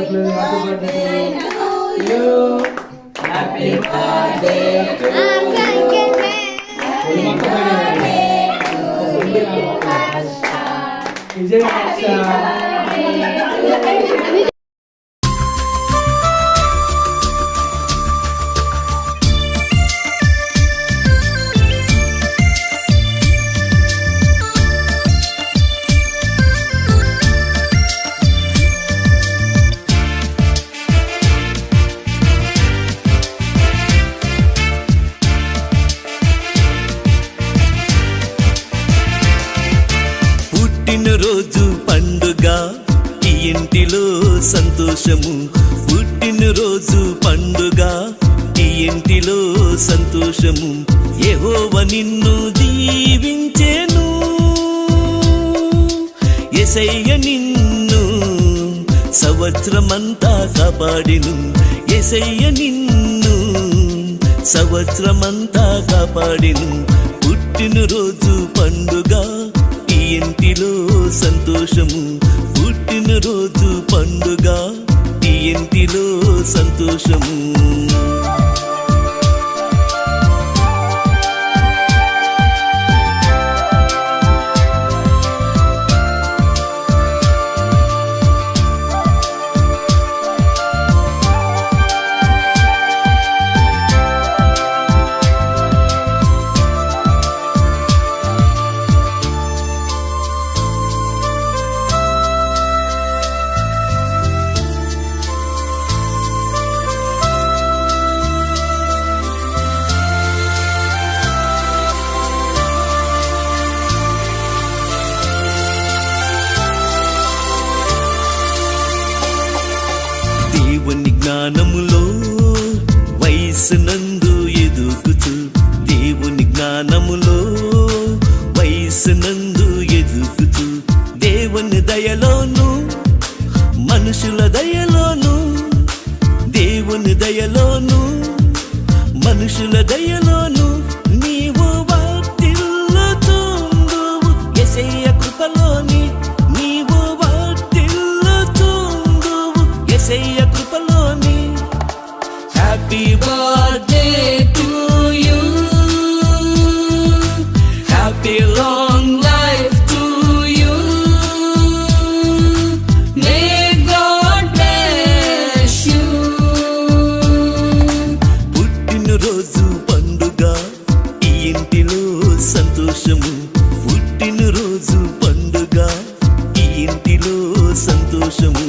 Happy birthday to you. Happy birthday. పుట్టినరోజు పండుగ ఈ ఇంటిలో సంతోషము. పుట్టినరోజు పండుగ ఈ ఇంటిలో సంతోషము. యెహోవా నిన్ను దీవించెను, యేసయ్య నిన్ను సంవత్సరమంతా కాపాడెను. యేసయ్య నిన్ను సంవత్సరమంతా కాపాడెను. పుట్టినరోజు పండుగ ఈ ఇంటిలో సంతోషము. పుట్టినరోజు పండుగ ఈ ఇంటిలో సంతోషము. దేవుని జ్ఞానములో వయస్సునందు ఎదుగుతూ, దేవుని జ్ఞానములో వయస్సునందు ఎదుగుతూ, దేవుని దయలోను మనుషుల దయలోను, దేవుని దయలోను మనుషుల దయలోను నీవు వర్ధిల్లుతుందువు. యేసయ్య కృపలోని నీవు వర్ధిల్లుతుందువు. యేసయ్య కృపలోని. Happy birthday to you, happy long life to you, may God bless you. పుట్టినరోజు పండుగ ఈ ఇంటిలో సంతోషము. పుట్టినరోజు పండుగ ఈ ఇంటిలో సంతోషము.